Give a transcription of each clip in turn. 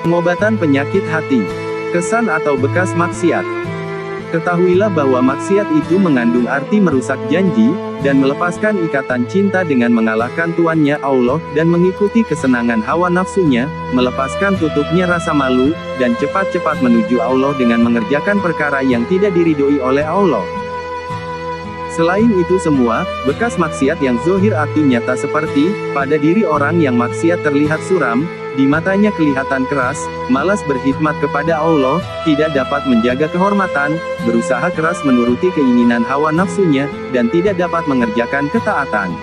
Pengobatan penyakit hati. Kesan atau bekas maksiat. Ketahuilah bahwa maksiat itu mengandung arti merusak janji, dan melepaskan ikatan cinta dengan mengalahkan Tuannya Allah, dan mengikuti kesenangan hawa nafsunya, melepaskan tutupnya rasa malu, dan cepat-cepat menuju Allah dengan mengerjakan perkara yang tidak diridhoi oleh Allah. Selain itu semua, bekas maksiat yang zohir atau nyata seperti, pada diri orang yang maksiat terlihat suram, di matanya kelihatan keras, malas berkhidmat kepada Allah, tidak dapat menjaga kehormatan, berusaha keras menuruti keinginan hawa nafsunya, dan tidak dapat mengerjakan ketaatan.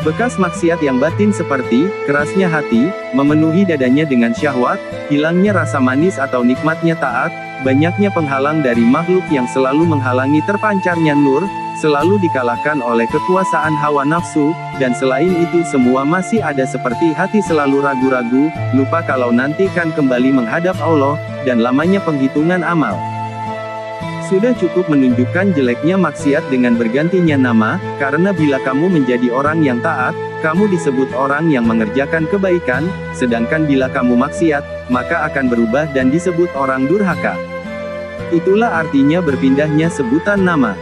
Bekas maksiat yang batin seperti, kerasnya hati, memenuhi dadanya dengan syahwat, hilangnya rasa manis atau nikmatnya taat, banyaknya penghalang dari makhluk yang selalu menghalangi terpancarnya nur, selalu dikalahkan oleh kekuasaan hawa nafsu, dan selain itu semua masih ada seperti hati selalu ragu-ragu, lupa kalau nanti kan kembali menghadap Allah, dan lamanya penghitungan amal. Sudah cukup menunjukkan jeleknya maksiat dengan bergantinya nama, karena bila kamu menjadi orang yang taat, kamu disebut orang yang mengerjakan kebaikan, sedangkan bila kamu maksiat, maka akan berubah dan disebut orang durhaka. Itulah artinya berpindahnya sebutan nama.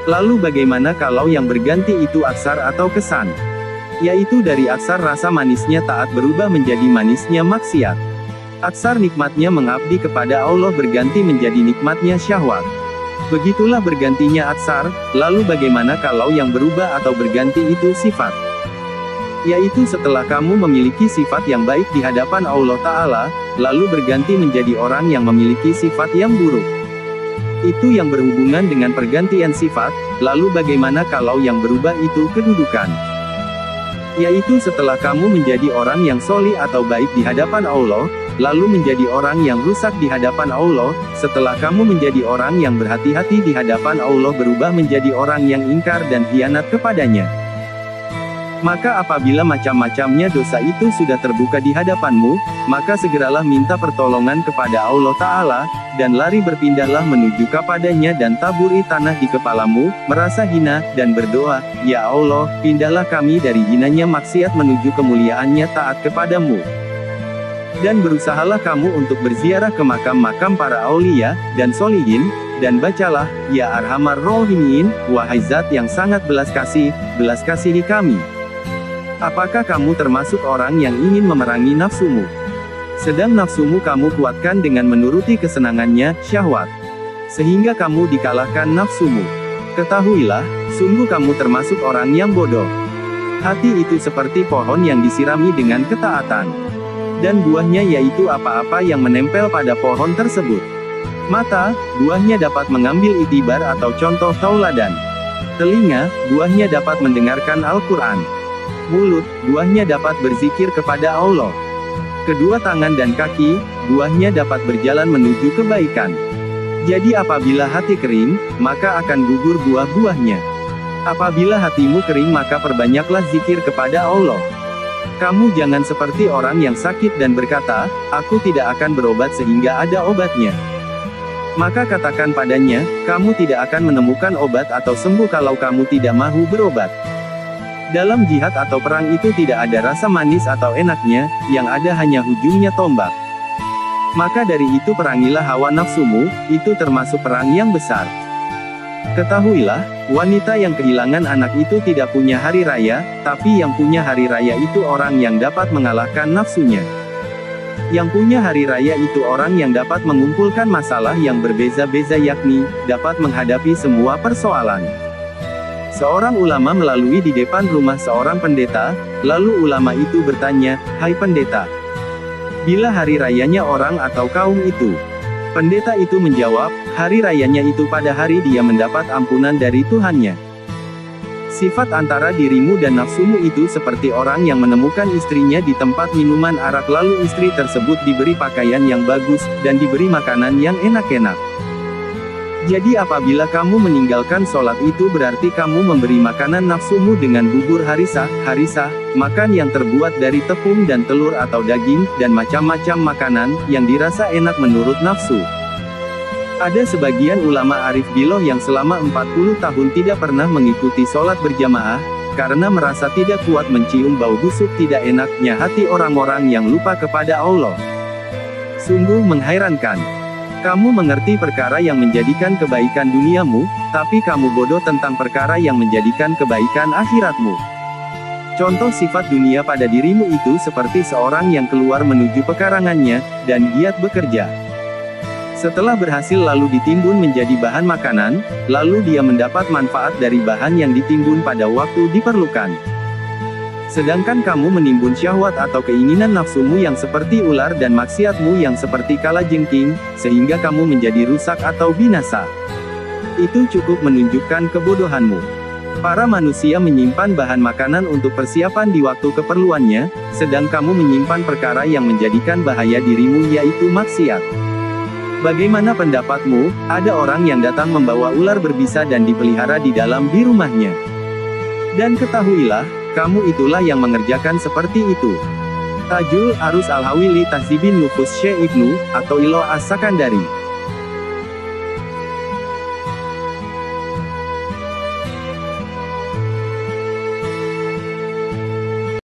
Lalu bagaimana kalau yang berganti itu aksar atau kesan? Yaitu dari aksar rasa manisnya taat berubah menjadi manisnya maksiat. Aksar nikmatnya mengabdi kepada Allah berganti menjadi nikmatnya syahwat. Begitulah bergantinya aksar, lalu bagaimana kalau yang berubah atau berganti itu sifat? Yaitu setelah kamu memiliki sifat yang baik di hadapan Allah Ta'ala, lalu berganti menjadi orang yang memiliki sifat yang buruk. Itu yang berhubungan dengan pergantian sifat, lalu bagaimana kalau yang berubah itu kedudukan? Yaitu setelah kamu menjadi orang yang solih atau baik di hadapan Allah, lalu menjadi orang yang rusak di hadapan Allah, setelah kamu menjadi orang yang berhati-hati di hadapan Allah berubah menjadi orang yang ingkar dan khianat kepadanya. Maka apabila macam-macamnya dosa itu sudah terbuka di hadapanmu, maka segeralah minta pertolongan kepada Allah Ta'ala, dan lari berpindahlah menuju kepadanya dan taburi tanah di kepalamu, merasa hina, dan berdoa, Ya Allah, pindahlah kami dari hinanya maksiat menuju kemuliaannya taat kepadamu. Dan berusahalah kamu untuk berziarah ke makam-makam para aulia, dan solihin, dan bacalah, Ya Arhamar Rohimin, wahai zat yang sangat belas kasihi kami. Apakah kamu termasuk orang yang ingin memerangi nafsumu? Sedang nafsumu kamu kuatkan dengan menuruti kesenangannya, syahwat. Sehingga kamu dikalahkan nafsumu. Ketahuilah, sungguh kamu termasuk orang yang bodoh. Hati itu seperti pohon yang disirami dengan ketaatan. Dan buahnya yaitu apa-apa yang menempel pada pohon tersebut. Mata, buahnya dapat mengambil itibar atau contoh tauladan. Telinga, buahnya dapat mendengarkan Al-Quran. Mulut, buahnya dapat berzikir kepada Allah. Kedua tangan dan kaki, buahnya dapat berjalan menuju kebaikan. Jadi apabila hati kering, maka akan gugur buah-buahnya. Apabila hatimu kering maka perbanyaklah zikir kepada Allah. Kamu jangan seperti orang yang sakit dan berkata, aku tidak akan berobat sehingga ada obatnya. Maka katakan padanya, kamu tidak akan menemukan obat atau sembuh kalau kamu tidak mahu berobat. Dalam jihad atau perang itu tidak ada rasa manis atau enaknya, yang ada hanya hujungnya tombak. Maka dari itu perangilah hawa nafsumu, itu termasuk perang yang besar. Ketahuilah, wanita yang kehilangan anak itu tidak punya hari raya, tapi yang punya hari raya itu orang yang dapat mengalahkan nafsunya. Yang punya hari raya itu orang yang dapat mengumpulkan masalah yang berbeza-beza yakni, dapat menghadapi semua persoalan. Seorang ulama melalui di depan rumah seorang pendeta, lalu ulama itu bertanya, Hai pendeta, bila hari rayanya orang atau kaum itu? Pendeta itu menjawab, hari rayanya itu pada hari dia mendapat ampunan dari Tuhannya. Sifat antara dirimu dan nafsumu itu seperti orang yang menemukan istrinya di tempat minuman arak lalu istri tersebut diberi pakaian yang bagus, dan diberi makanan yang enak-enak. Jadi apabila kamu meninggalkan sholat itu berarti kamu memberi makanan nafsumu dengan bubur harisah, makan yang terbuat dari tepung dan telur atau daging, dan macam-macam makanan, yang dirasa enak menurut nafsu. Ada sebagian ulama arif biloh yang selama 40 tahun tidak pernah mengikuti sholat berjamaah, karena merasa tidak kuat mencium bau busuk tidak enaknya hati orang-orang yang lupa kepada Allah. Sungguh menghairankan. Kamu mengerti perkara yang menjadikan kebaikan duniamu, tapi kamu bodoh tentang perkara yang menjadikan kebaikan akhiratmu. Contoh sifat dunia pada dirimu itu seperti seorang yang keluar menuju pekarangannya, dan giat bekerja. Setelah berhasil lalu ditimbun menjadi bahan makanan, lalu dia mendapat manfaat dari bahan yang ditimbun pada waktu diperlukan. Sedangkan kamu menimbun syahwat atau keinginan nafsumu yang seperti ular dan maksiatmu yang seperti kalajengking, sehingga kamu menjadi rusak atau binasa. Itu cukup menunjukkan kebodohanmu. Para manusia menyimpan bahan makanan untuk persiapan di waktu keperluannya, sedang kamu menyimpan perkara yang menjadikan bahaya dirimu yaitu maksiat. Bagaimana pendapatmu? Ada orang yang datang membawa ular berbisa dan dipelihara di rumahnya. Dan ketahuilah, kamu itulah yang mengerjakan seperti itu. Tajul Arus Al-Hawi li Tahzibin Nufus Syekh Ibnu, atau Ilo As-Sakandari.